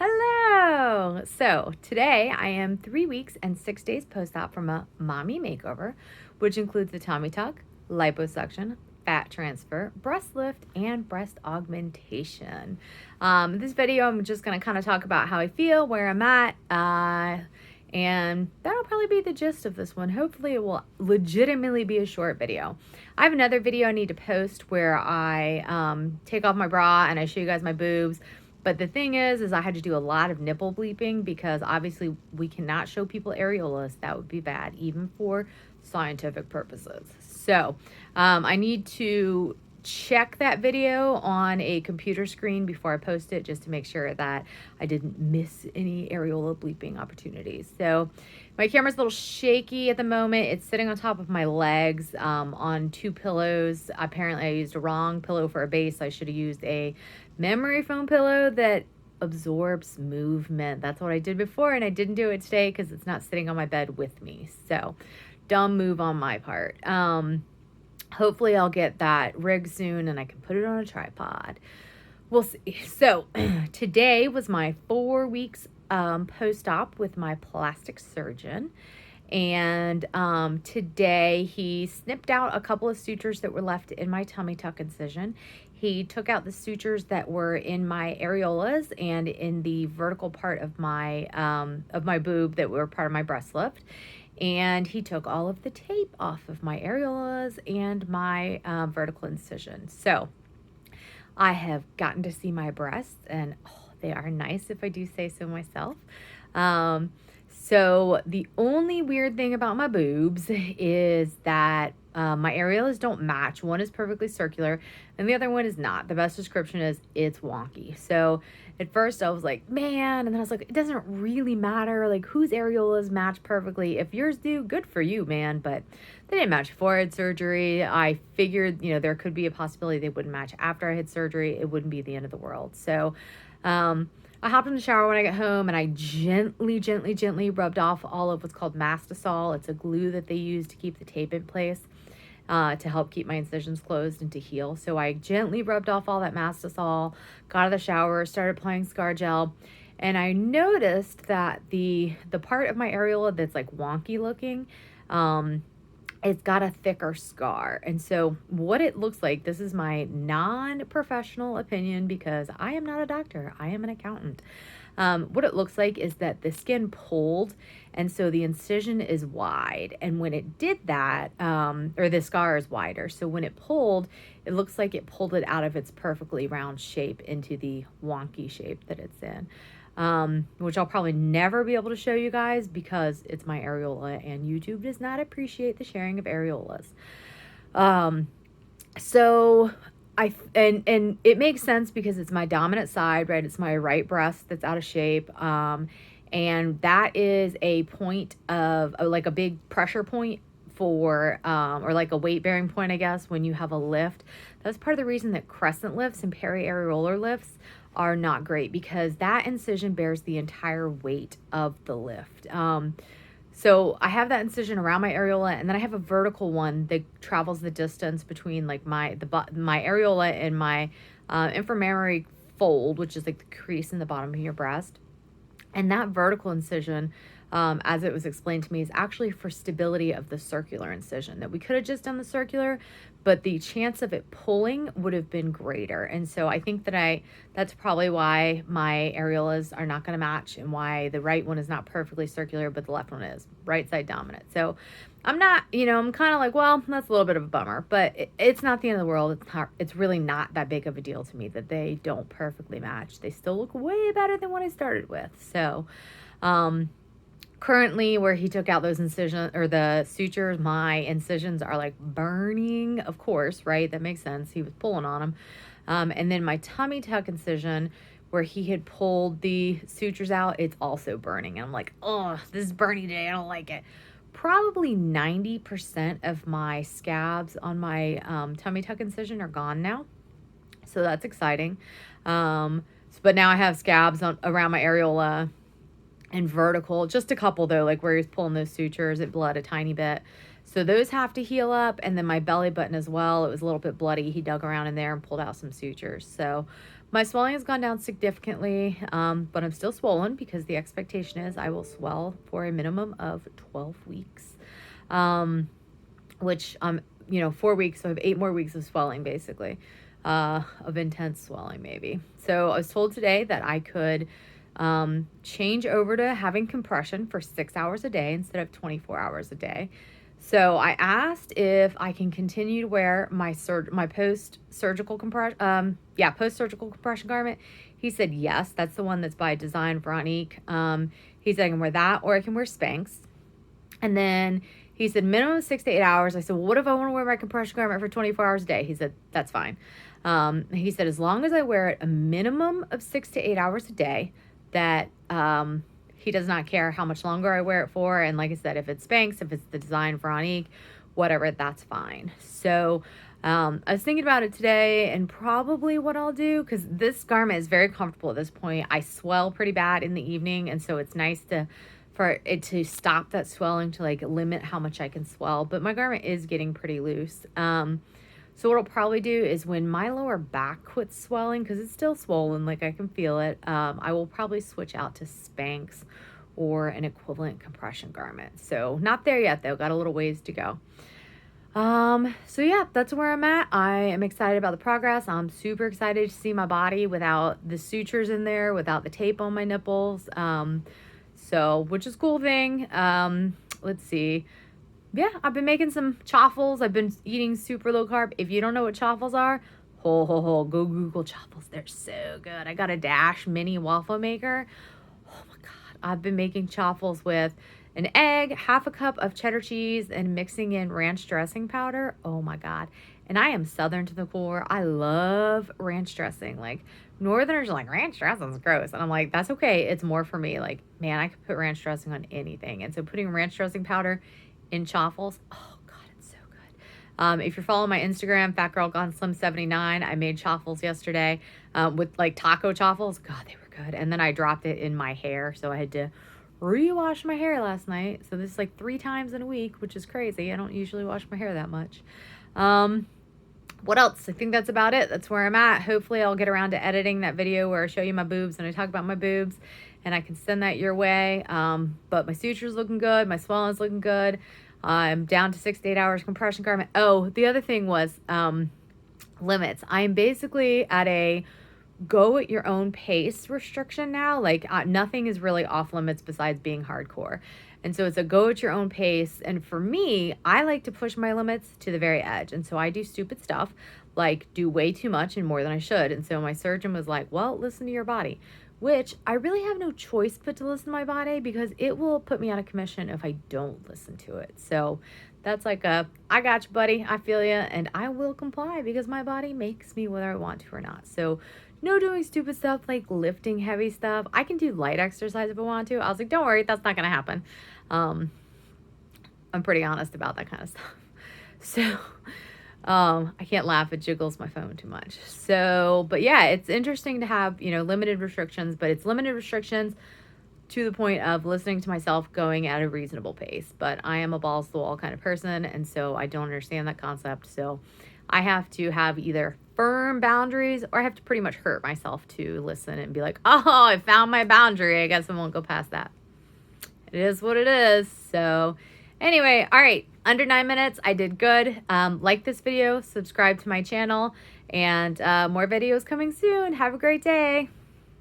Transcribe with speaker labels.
Speaker 1: Hello! So today I am 3 weeks and 6 days post-op from a Mommy Makeover, which includes the tummy tuck, liposuction, fat transfer, breast lift, and breast augmentation. This video I'm just going to kind of talk about how I feel, where I'm at, and that'll probably be the gist of this one. Hopefully it will legitimately be a short video. I have another video I need to post where I take off my bra and I show you guys my boobs. But the thing is I had to do a lot of nipple bleeping because obviously we cannot show people areolas. That would be bad, even for scientific purposes. So I need to check that video on a computer screen before I post it just to make sure that I didn't miss any areola bleeping opportunities. So my camera's a little shaky at the moment. It's sitting on top of my legs on 2 pillows. Apparently I used a wrong pillow for a base. I should have used a memory foam pillow that absorbs movement. That's what I did before, and I didn't do it today because it's not sitting on my bed with me. So dumb move on my part. Hopefully I'll get that rigged soon and I can put it on a tripod. We'll see. So today was my 4 weeks post-op with my plastic surgeon. And today he snipped out a couple of sutures that were left in my tummy tuck incision. He took out the sutures that were in my areolas and in the vertical part of my boob that were part of my breast lift. And he took all of the tape off of my areolas and my vertical incision. So I have gotten to see my breasts, and they are nice if I do say so myself. So the only weird thing about my boobs is that my areolas don't match. One is perfectly circular and the other one is not. The best description is it's wonky. So at first I was like, man, and then I was like, it doesn't really matter. Like, whose areolas match perfectly? If yours do, good for you, man. But they didn't match before I had surgery. I figured, there could be a possibility they wouldn't match after I had surgery. It wouldn't be the end of the world. So I hopped in the shower when I got home and I gently rubbed off all of what's called mastisol. It's a glue that they use to keep the tape in place to help keep my incisions closed and to heal. So I gently rubbed off all that mastisol, got out of the shower, started applying scar gel, and I noticed that the part of my areola that's like wonky looking, it's got a thicker scar. And so what it looks like, this is my non-professional opinion because I am not a doctor, I am an accountant. What it looks like is that the skin pulled, and so the incision is wide. And when it did that, or the scar is wider. So when it pulled, it looks like it pulled it out of its perfectly round shape into the wonky shape that it's in. Which I'll probably never be able to show you guys because it's my areola and YouTube does not appreciate the sharing of areolas. So and it makes sense because it's my dominant side, right? It's my right breast that's out of shape. And that is a point of like a big pressure point for, or like a weight bearing point, I guess, when you have a lift. That's part of the reason that crescent lifts and periareolar lifts are not great because that incision bears the entire weight of the lift. So I have that incision around my areola, and then I have a vertical one that travels the distance between like my areola and my inframammary fold, which is like the crease in the bottom of your breast. And that vertical incision, as it was explained to me, is actually for stability of the circular incision. That we could have just done the circular, but the chance of it pulling would have been greater. And so I think that that's probably why my areolas are not going to match and why the right one is not perfectly circular, but the left one is right side dominant. So I'm not, I'm kind of like, well, that's a little bit of a bummer, but it's not the end of the world. It's really not that big of a deal to me that they don't perfectly match. They still look way better than what I started with. So, currently where he took out those incisions or the sutures, my incisions are like burning, of course, right? That makes sense. He was pulling on them. And then my tummy tuck incision where he had pulled the sutures out, it's also burning. And I'm like, oh, this is burning day. I don't like it. Probably 90% of my scabs on my tummy tuck incision are gone now. So that's exciting. But now I have scabs around my areola and vertical, just a couple though, like where he's pulling those sutures, it bled a tiny bit. So those have to heal up. And then my belly button as well, it was a little bit bloody. He dug around in there and pulled out some sutures. So My swelling has gone down significantly, but I'm still swollen because the expectation is I will swell for a minimum of 12 weeks, which 4 weeks, so I have 8 more weeks of swelling, basically, of intense swelling, maybe. So I was told today that I could change over to having compression for 6 hours a day instead of 24 hours a day. So I asked if I can continue to wear my post-surgical compression garment. He said yes, that's the one that's by Design Veronique. He said I can wear that or I can wear Spanx. And then he said minimum of 6 to 8 hours. I said, well, what if I want to wear my compression garment for 24 hours a day? He said, that's fine. He said, as long as I wear it a minimum of 6 to 8 hours a day, that he does not care how much longer I wear it for. And like I said, if it's Spanx, if it's the Design Veronique, whatever, that's fine. So I was thinking about it today and probably what I'll do, because this garment is very comfortable at this point. I swell pretty bad in the evening, and so it's nice for it to stop that swelling, to like limit how much I can swell. But my garment is getting pretty loose. So what I'll probably do is when my lower back quits swelling, because it's still swollen, like I can feel it, I will probably switch out to Spanx or an equivalent compression garment. So not there yet though, got a little ways to go. So yeah, that's where I'm at. I am excited about the progress. I'm super excited to see my body without the sutures in there, without the tape on my nipples. Which is a cool thing. Let's see. Yeah, I've been making some chaffles. I've been eating super low carb. If you don't know what chaffles are, go Google chaffles. They're so good. I got a Dash mini waffle maker. Oh my God. I've been making chaffles with an egg, half a cup of cheddar cheese, and mixing in ranch dressing powder. Oh my God. And I am Southern to the core. I love ranch dressing. Like, Northerners are like, ranch dressing's gross. And I'm like, that's okay. It's more for me. Like, man, I could put ranch dressing on anything. And so putting ranch dressing powder in chaffles, oh God, it's so good. If you're following my Instagram, Fat Girl Gone Slim 79, I made chaffles yesterday with like taco chaffles. God, they were good. And then I dropped it in my hair, so I had to rewash my hair last night. So this is like 3 times in a week, which is crazy. I don't usually wash my hair that much. What else? I think that's about it. That's where I'm at. Hopefully I'll get around to editing that video where I show you my boobs and I talk about my boobs, and I can send that your way. But my suture's looking good. My swelling's looking good. I'm down to 6 to 8 hours compression garment. Oh, the other thing was limits. I am basically at a go at your own pace restriction now. Like nothing is really off limits besides being hardcore. And so it's a go at your own pace. And for me, I like to push my limits to the very edge. And so I do stupid stuff, like do way too much and more than I should. And so my surgeon was like, well, listen to your body, which I really have no choice but to listen to my body, because it will put me out of commission if I don't listen to it. So that's like I got you, buddy. I feel you. And I will comply because my body makes me whether I want to or not. So no doing stupid stuff like lifting heavy stuff. I can do light exercise if I want to. I was like, don't worry, that's not going to happen. I'm pretty honest about that kind of stuff. So I can't laugh. It jiggles my phone too much. So, but yeah, it's interesting to have, limited restrictions, but it's limited restrictions to the point of listening to myself going at a reasonable pace. But I am a balls to the wall kind of person, and so I don't understand that concept. So I have to have either firm boundaries or I have to pretty much hurt myself to listen and be like, oh, I found my boundary. I guess I won't go past that. It is what it is. So anyway, all right, under 9 minutes. I did good. Like this video, subscribe to my channel, and more videos coming soon. Have a great day.